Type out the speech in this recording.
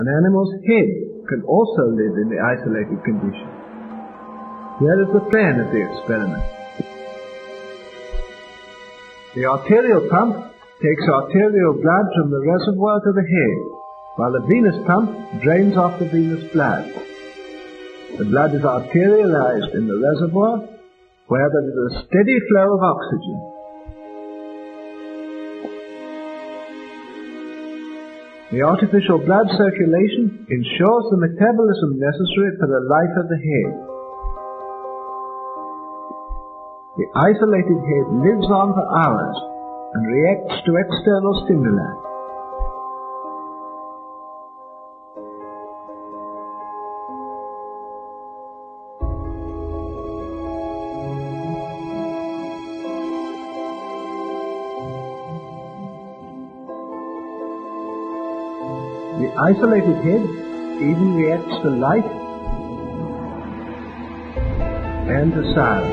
An animal's head can also live in the isolated condition. Here is the plan of the experiment. The arterial pump takes arterial blood from the reservoir to the head, while the venous pump drains off the venous blood. The blood is arterialized in the reservoir, where there is a steady flow of oxygen. The artificial blood circulation ensures the metabolism necessary for the life of the head. The isolated head lives on for hours and reacts to external stimuli. The isolated head even reacts to light and to sound.